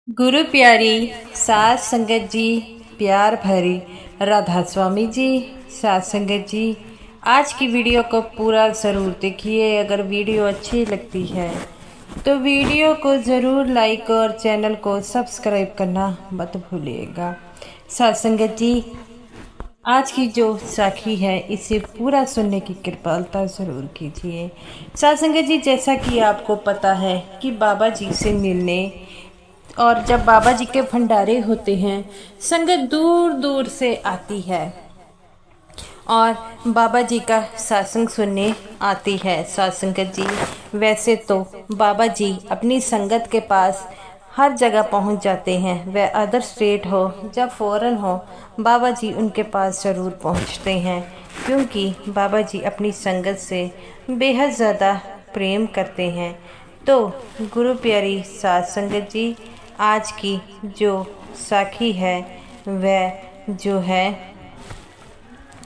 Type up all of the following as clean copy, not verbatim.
गुरु प्यारी सात संगत जी, प्यार भरी राधा स्वामी जी, सात संगत जी, आज की वीडियो को पूरा ज़रूर देखिए। अगर वीडियो अच्छी लगती है तो वीडियो को ज़रूर लाइक और चैनल को सब्सक्राइब करना मत भूलिएगा। सात संगत जी, आज की जो साखी है इसे पूरा सुनने की कृपालता ज़रूर कीजिए। सात संगत जी, जैसा कि आपको पता है कि बाबा जी से मिलने और जब बाबा जी के भंडारे होते हैं, संगत दूर दूर से आती है और बाबा जी का सत्संग सुनने आती है। सात संगत जी, वैसे तो बाबा जी अपनी संगत के पास हर जगह पहुंच जाते हैं। वह अदर स्टेट हो या फॉरेन हो, बाबा जी उनके पास ज़रूर पहुंचते हैं, क्योंकि बाबा जी अपनी संगत से बेहद ज़्यादा प्रेम करते हैं। तो गुरु प्यारी सात संगत जी, आज की जो साखी है वह जो है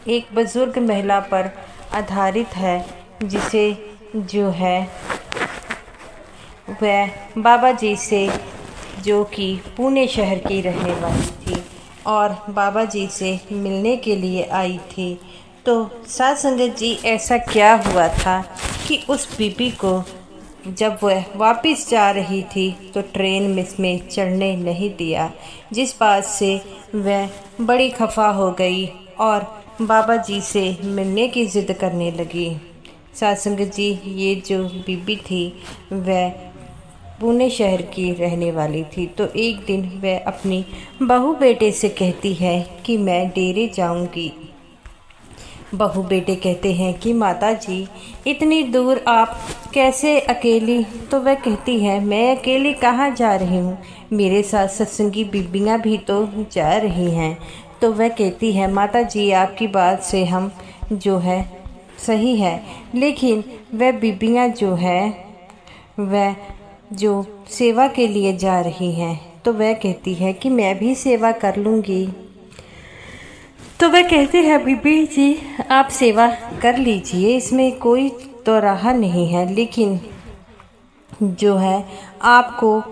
एक बुजुर्ग महिला पर आधारित है, जिसे जो है वह बाबा जी से, जो कि पुणे शहर की रहने वाली थी और बाबा जी से मिलने के लिए आई थी। तो सात संगत जी, ऐसा क्या हुआ था कि उस बीबी को जब वह वापस जा रही थी तो ट्रेन में चढ़ने नहीं दिया, जिस बात से वह बड़ी खफा हो गई और बाबा जी से मिलने की ज़िद करने लगी। सात संगत जी, ये जो बीबी थी वह पुणे शहर की रहने वाली थी। तो एक दिन वह अपनी बहू बेटे से कहती है कि मैं डेरे जाऊंगी। बहू बेटे कहते हैं कि माता जी, इतनी दूर आप कैसे अकेली? तो वह कहती है, मैं अकेली कहाँ जा रही हूँ, मेरे साथ सत्संगी बीबियाँ भी तो जा रही हैं। तो वह कहती है, माता जी आपकी बात से हम जो है सही है, लेकिन वह बीबियाँ जो है वह जो सेवा के लिए जा रही हैं। तो वह कहती है कि मैं भी सेवा कर लूँगी। तो वह कहते हैं, बीबी जी आप सेवा कर लीजिए, इसमें कोई तो राह नहीं है, लेकिन जो है आपको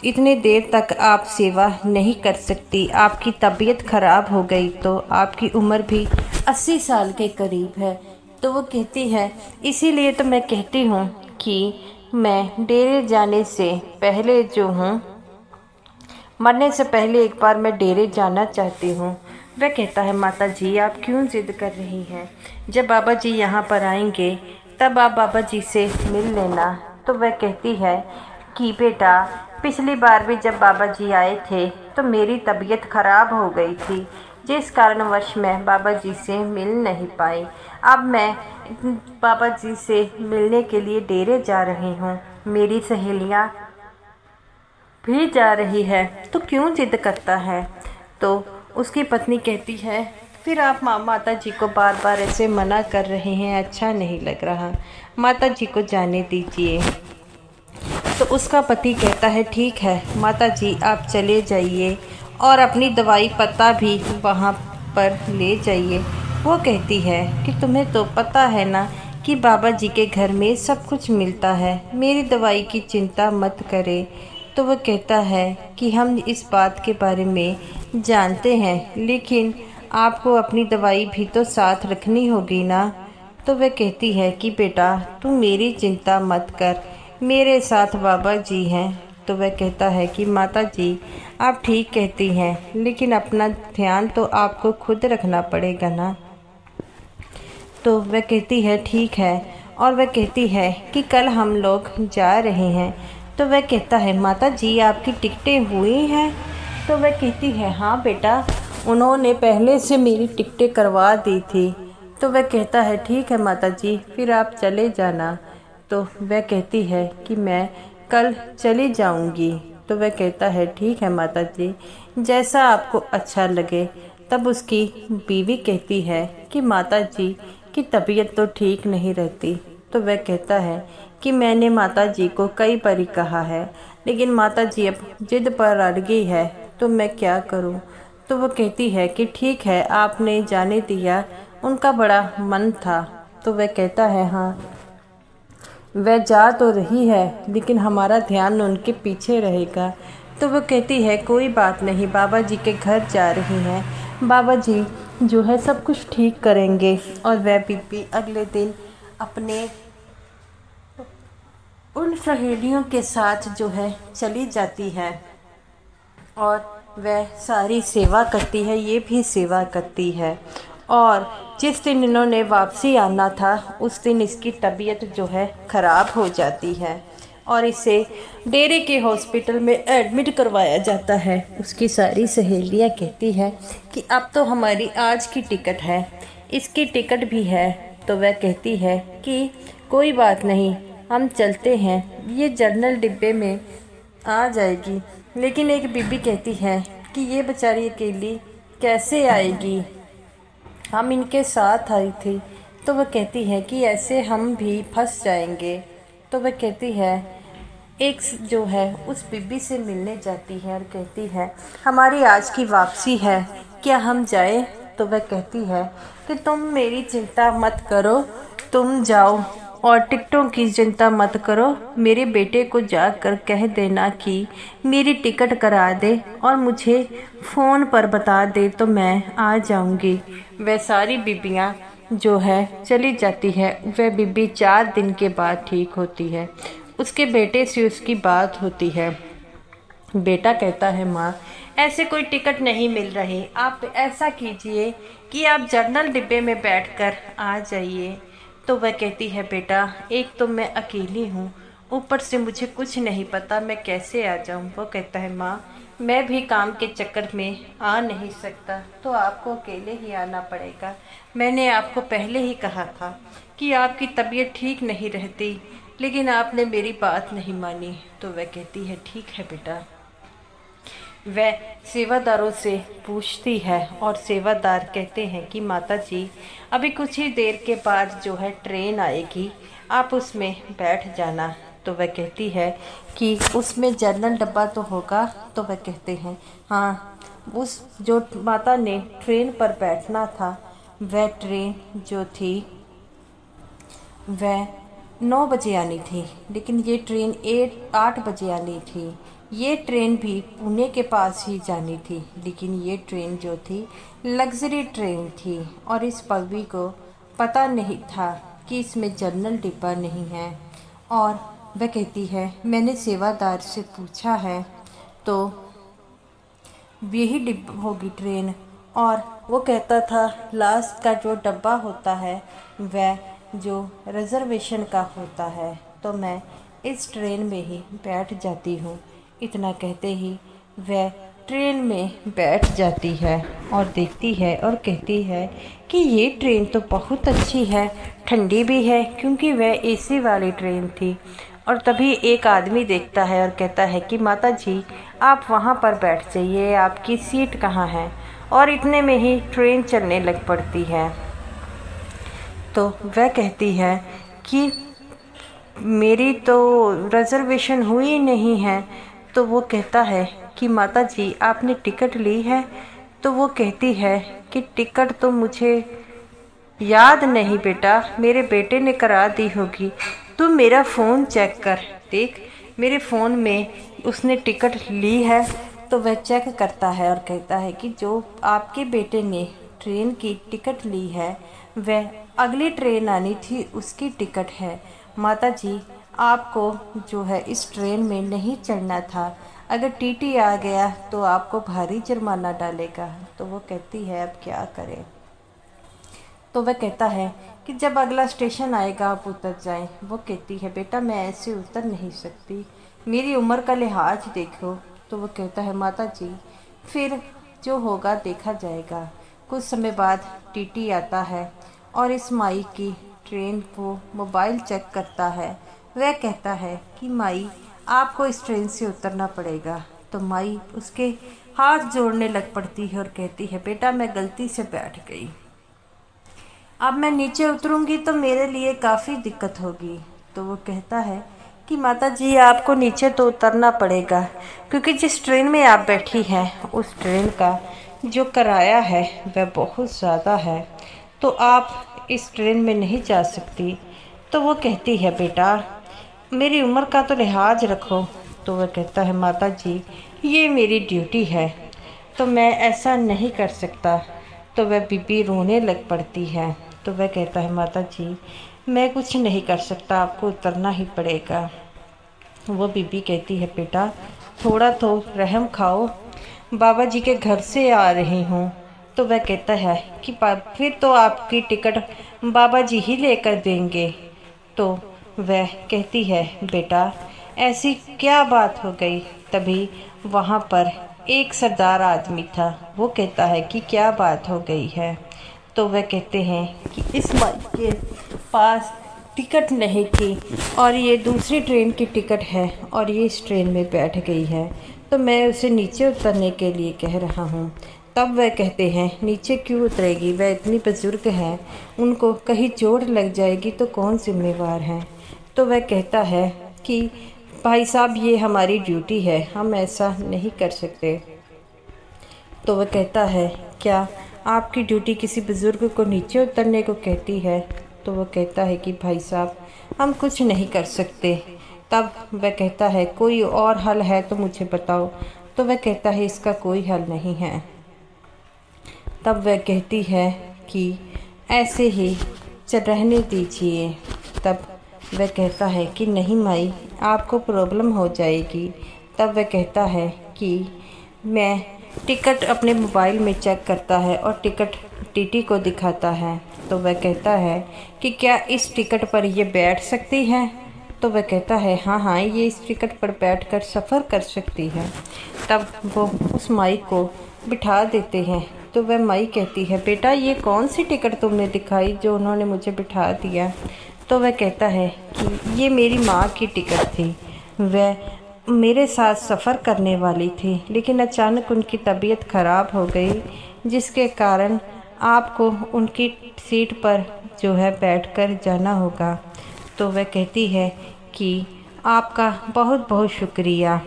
इतने देर तक आप सेवा नहीं कर सकती, आपकी तबीयत खराब हो गई तो आपकी उम्र भी 80 साल के करीब है। तो वो कहती है, इसीलिए तो मैं कहती हूँ कि मैं डेरे जाने से पहले जो हूँ, मरने से पहले एक बार मैं डेरे जाना चाहती हूँ। वह कहता है, माता जी आप क्यों जिद कर रही हैं? जब बाबा जी यहाँ पर आएंगे तब आप बाबा जी से मिल लेना। तो वह कहती है कि बेटा, पिछली बार भी जब बाबा जी आए थे तो मेरी तबीयत खराब हो गई थी, जिस कारणवश मैं बाबा जी से मिल नहीं पाई। अब मैं बाबा जी से मिलने के लिए डेरे जा रही हूँ, मेरी सहेलियाँ भी जा रही है, तो क्यों जिद करता है? तो उसकी पत्नी कहती है, फिर आप माता जी को बार बार ऐसे मना कर रहे हैं, अच्छा नहीं लग रहा, माता जी को जाने दीजिए। तो उसका पति कहता है, ठीक है माता जी आप चले जाइए और अपनी दवाई पत्ता भी वहाँ पर ले जाइए। वो कहती है कि तुम्हें तो पता है ना कि बाबा जी के घर में सब कुछ मिलता है, मेरी दवाई की चिंता मत करें। तो वह कहता है कि हम इस बात के बारे में जानते हैं, लेकिन आपको अपनी दवाई भी तो साथ रखनी होगी ना। तो वह कहती है कि बेटा तू मेरी चिंता मत कर, मेरे साथ बाबा जी हैं। तो वह कहता है कि माता जी आप ठीक कहती हैं, लेकिन अपना ध्यान तो आपको खुद रखना पड़ेगा ना। तो वह कहती है ठीक है, और वह कहती है कि कल हम लोग जा रहे हैं। तो वह कहता है, माता जी आपकी टिकटें हुई हैं? तो वह कहती है, हाँ बेटा, उन्होंने पहले से मेरी टिकटें करवा दी थी। तो वह कहता है, ठीक है माता जी, फिर आप चले जाना। तो वह कहती है कि मैं कल चली जाऊंगी। तो वह कहता है, ठीक है माता जी, जैसा आपको अच्छा लगे। तब उसकी बीवी कहती है कि माता जी की तबीयत तो ठीक नहीं रहती। तो वह कहता है कि मैंने माता जी को कई बार कहा है, लेकिन माता जी अब जिद पर अड़ गई है, तो मैं क्या करूं? तो वो कहती है कि ठीक है आपने जाने दिया, उनका बड़ा मन था। तो वह कहता है, हाँ वह जा तो रही है, लेकिन हमारा ध्यान उनके पीछे रहेगा। तो वो कहती है कोई बात नहीं, बाबा जी के घर जा रही हैं, बाबा जी जो है सब कुछ ठीक करेंगे। और वह बीबी अगले दिन अपने उन सहेलियों के साथ जो है चली जाती है और वह सारी सेवा करती है, ये भी सेवा करती है। और जिस दिन इन्होंने वापसी आना था उस दिन इसकी तबीयत जो है ख़राब हो जाती है और इसे डेरे के हॉस्पिटल में एडमिट करवाया जाता है। उसकी सारी सहेलियां कहती है कि अब तो हमारी आज की टिकट है, इसकी टिकट भी है। तो वह कहती है कि कोई बात नहीं, हम चलते हैं, ये जनरल डिब्बे में आ जाएगी। लेकिन एक बीबी कहती है कि ये बेचारी अकेली कैसे आएगी, हम इनके साथ आई थी। तो वह कहती है कि ऐसे हम भी फंस जाएंगे। तो वह कहती है, एक जो है उस बीबी से मिलने जाती है और कहती है हमारी आज की वापसी है, क्या हम जाएं? तो वह कहती है कि तुम मेरी चिंता मत करो, तुम जाओ और टिकटों की चिंता मत करो, मेरे बेटे को जाकर कह देना कि मेरी टिकट करा दे और मुझे फ़ोन पर बता दे तो मैं आ जाऊंगी। वह सारी बीबियाँ जो है चली जाती है। वह बीबी 4 दिन के बाद ठीक होती है। उसके बेटे से उसकी बात होती है। बेटा कहता है माँ ऐसे कोई टिकट नहीं मिल रही, आप ऐसा कीजिए कि आप जनरल डिब्बे में बैठकर आ जाइए। तो वह कहती है बेटा एक तो मैं अकेली हूँ, ऊपर से मुझे कुछ नहीं पता मैं कैसे आ जाऊँ। वो कहता है माँ मैं भी काम के चक्कर में आ नहीं सकता, तो आपको अकेले ही आना पड़ेगा। मैंने आपको पहले ही कहा था कि आपकी तबीयत ठीक नहीं रहती, लेकिन आपने मेरी बात नहीं मानी। तो वह कहती है ठीक है बेटा। वह सेवादारों से पूछती है और सेवादार कहते हैं कि माता जी अभी कुछ ही देर के बाद जो है ट्रेन आएगी, आप उसमें बैठ जाना। तो वह कहती है कि उसमें जनरल डब्बा तो होगा। तो वह कहते हैं हाँ, उस जो माता ने ट्रेन पर बैठना था वह ट्रेन जो थी वह 9 बजे आनी थी, लेकिन ये ट्रेन 8 बजे आनी थी। ये ट्रेन भी पुणे के पास ही जानी थी, लेकिन ये ट्रेन जो थी लग्जरी ट्रेन थी और इस पगवी को पता नहीं था कि इसमें जनरल डिब्बा नहीं है। और वह कहती है मैंने सेवादार से पूछा है तो यही डिब्बा होगी ट्रेन। और वो कहता था लास्ट का जो डब्बा होता है वह जो रिजर्वेशन का होता है, तो मैं इस ट्रेन में ही बैठ जाती हूँ। इतना कहते ही वह ट्रेन में बैठ जाती है और देखती है और कहती है कि ये ट्रेन तो बहुत अच्छी है, ठंडी भी है, क्योंकि वह एसी वाली ट्रेन थी। और तभी एक आदमी देखता है और कहता है कि माता जी आप वहाँ पर बैठ जाइए, आपकी सीट कहाँ है। और इतने में ही ट्रेन चलने लग पड़ती है। तो वह कहती है कि मेरी तो रिजर्वेशन हुई नहीं है। तो वो कहता है कि माता जी आपने टिकट ली है। तो वो कहती है कि टिकट तो मुझे याद नहीं बेटा, मेरे बेटे ने करा दी होगी, तू मेरा फ़ोन चेक कर देख, मेरे फ़ोन में उसने टिकट ली है। तो वह चेक करता है और कहता है कि जो आपके बेटे ने ट्रेन की टिकट ली है वह अगली ट्रेन आनी थी उसकी टिकट है। माता जी आपको जो है इस ट्रेन में नहीं चढ़ना था, अगर टीटी आ गया तो आपको भारी जुर्माना डालेगा। तो वो कहती है अब क्या करें। तो वह कहता है कि जब अगला स्टेशन आएगा आप उतर जाएं। वो कहती है बेटा मैं ऐसे उतर नहीं सकती, मेरी उम्र का लिहाज देखो। तो वो कहता है माता जी फिर जो होगा देखा जाएगा। कुछ समय बाद टीटी आता है और इस माई की ट्रेन को मोबाइल चेक करता है। वह कहता है कि माई आपको इस ट्रेन से उतरना पड़ेगा। तो माई उसके हाथ जोड़ने लग पड़ती है और कहती है बेटा मैं गलती से बैठ गई, अब मैं नीचे उतरूंगी तो मेरे लिए काफ़ी दिक्कत होगी। तो वो कहता है कि माता जी आपको नीचे तो उतरना पड़ेगा, क्योंकि जिस ट्रेन में आप बैठी हैं उस ट्रेन का जो किराया है वह बहुत ज़्यादा है, तो आप इस ट्रेन में नहीं जा सकती। तो वो कहती है बेटा मेरी उम्र का तो लिहाज रखो। तो वह कहता है माता जी ये मेरी ड्यूटी है, तो मैं ऐसा नहीं कर सकता। तो वह बीबी रोने लग पड़ती है। तो वह कहता है, माता जी मैं कुछ नहीं कर सकता, आपको उतरना ही पड़ेगा। वो बीबी कहती है, बेटा थोड़ा तो रहम खाओ, बाबा जी के घर से आ रही हूँ। तो वह कहता है कि फिर तो आपकी टिकट बाबा जी ही लेकर देंगे। तो वह कहती है, बेटा ऐसी क्या बात हो गई। तभी वहाँ पर एक सरदार आदमी था। वो कहता है कि क्या बात हो गई है। तो वह कहते हैं कि इस माई के पास टिकट नहीं थी और ये दूसरी ट्रेन की टिकट है और ये इस ट्रेन में बैठ गई है, तो मैं उसे नीचे उतरने के लिए कह रहा हूँ। तब वह कहते हैं, नीचे क्यों उतरेगी, वह इतनी बुजुर्ग है, उनको कहीं चोट लग जाएगी तो कौन जिम्मेवार है। तो वह कहता है कि भाई साहब ये हमारी ड्यूटी है, हम ऐसा नहीं कर सकते। तो वह कहता है, क्या आपकी ड्यूटी किसी बुज़ुर्ग को नीचे उतरने को कहती है। तो वह कहता है कि भाई साहब हम कुछ नहीं कर सकते। तब वह कहता है, कोई और हल है तो मुझे बताओ। तो वह कहता है, इसका कोई हल नहीं है। तब वह कहती है कि ऐसे ही रहने दीजिए। तब वह कहता है कि नहीं माई, आपको प्रॉब्लम हो जाएगी। तब वह कहता है कि मैं टिकट अपने मोबाइल में चेक करता है और टिकट टीटी को दिखाता है। तो वह कहता है कि क्या इस टिकट पर ये बैठ सकती है। तो वह कहता है, हाँ हाँ ये इस टिकट पर बैठकर सफ़र कर सकती है। तब वो उस माई को बिठा देते हैं। तो वह माई कहती है, बेटा ये कौन सी टिकट तुमने दिखाई जो उन्होंने मुझे बिठा दिया। तो वह कहता है कि ये मेरी माँ की टिकट थी, वह मेरे साथ सफ़र करने वाली थी, लेकिन अचानक उनकी तबीयत ख़राब हो गई, जिसके कारण आपको उनकी सीट पर जो है बैठकर जाना होगा। तो वह कहती है कि आपका बहुत बहुत शुक्रिया।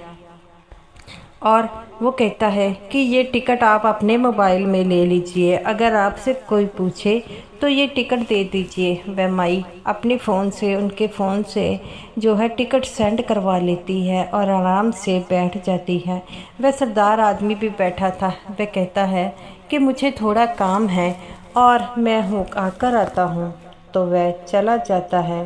और वो कहता है कि ये टिकट आप अपने मोबाइल में ले लीजिए, अगर आपसे कोई पूछे तो ये टिकट दे दीजिए। वह माई अपने फ़ोन से, उनके फ़ोन से जो है टिकट सेंड करवा लेती है और आराम से बैठ जाती है। वह सरदार आदमी भी बैठा था। वह कहता है कि मुझे थोड़ा काम है और मैं आकर आता हूँ। तो वह चला जाता है।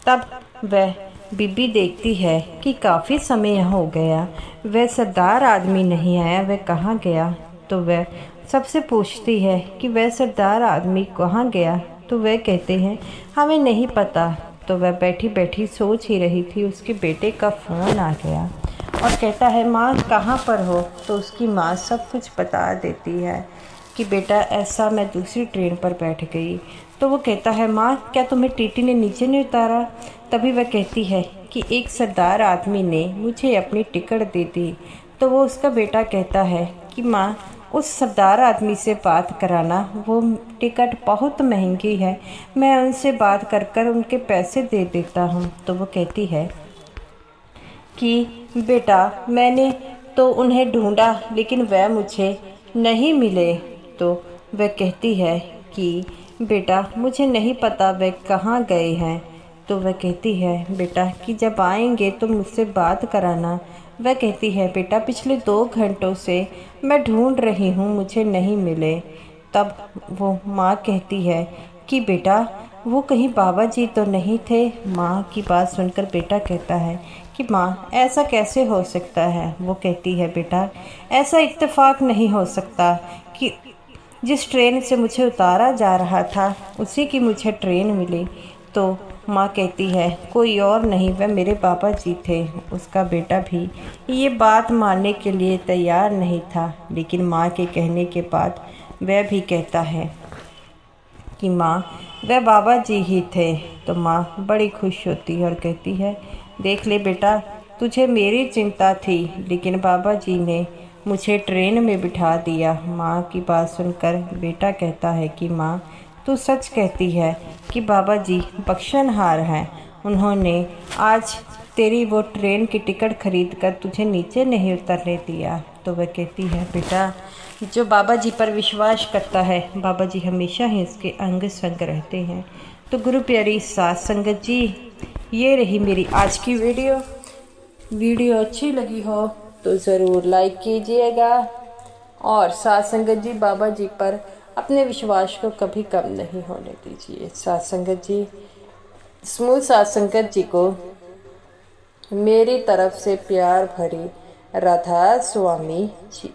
तब वह बीबी देखती है कि काफ़ी समय हो गया, वह सरदार आदमी नहीं आया, वह कहाँ गया। तो वह सबसे पूछती है कि वह सरदार आदमी कहाँ गया। तो वह कहते हैं, हमें नहीं पता। तो वह बैठी बैठी सोच ही रही थी, उसके बेटे का फ़ोन आ गया और कहता है, माँ कहाँ पर हो। तो उसकी माँ सब कुछ बता देती है कि बेटा ऐसा, मैं दूसरी ट्रेन पर बैठ गई। तो वो कहता है, माँ क्या तुम्हें टीटी ने नीचे नहीं उतारा। तभी वह कहती है कि एक सरदार आदमी ने मुझे अपनी टिकट दे दी। तो वो उसका बेटा कहता है कि माँ उस सरदार आदमी से बात कराना, वो टिकट बहुत महंगी है, मैं उनसे बात कर कर उनके पैसे दे देता हूँ। तो वो कहती है कि बेटा मैंने तो उन्हें ढूंढा लेकिन वह मुझे नहीं मिले। तो वह कहती है कि बेटा मुझे नहीं पता वह कहाँ गए हैं। तो वह कहती है बेटा कि जब आएंगे तो मुझसे बात कराना। वह कहती है, बेटा पिछले 2 घंटों से मैं ढूंढ रही हूँ, मुझे नहीं मिले। तब वो माँ कहती है कि बेटा वो कहीं बाबा जी तो नहीं थे। माँ की बात सुनकर बेटा कहता है कि माँ ऐसा कैसे हो सकता है। वो कहती है, बेटा ऐसा इत्तेफाक नहीं हो सकता कि जिस ट्रेन से मुझे उतारा जा रहा था उसी की मुझे ट्रेन मिली। तो माँ कहती है, कोई और नहीं, वह मेरे बाबा जी थे। उसका बेटा भी ये बात मानने के लिए तैयार नहीं था, लेकिन माँ के कहने के बाद वह भी कहता है कि माँ वह बाबा जी ही थे। तो माँ बड़ी खुश होती है और कहती है, देख ले बेटा तुझे मेरी चिंता थी, लेकिन बाबा जी ने मुझे ट्रेन में बिठा दिया। माँ की बात सुनकर बेटा कहता है कि माँ तू सच कहती है कि बाबा जी बख्शनहार हैं, उन्होंने आज तेरी वो ट्रेन की टिकट खरीद कर तुझे नीचे नहीं उतरने दिया। तो वह कहती है, बेटा जो बाबा जी पर विश्वास करता है बाबा जी हमेशा ही उसके अंग संग रहते हैं। तो गुरु प्यारी साथ संगत जी, ये रही मेरी आज की वीडियो अच्छी लगी हो तो ज़रूर लाइक कीजिएगा। और साथ संगत जी, बाबा जी पर अपने विश्वास को कभी कम नहीं होने दीजिए। साथ संगत जी, समूह साथ संगत जी को मेरी तरफ से प्यार भरी राधा स्वामी जी।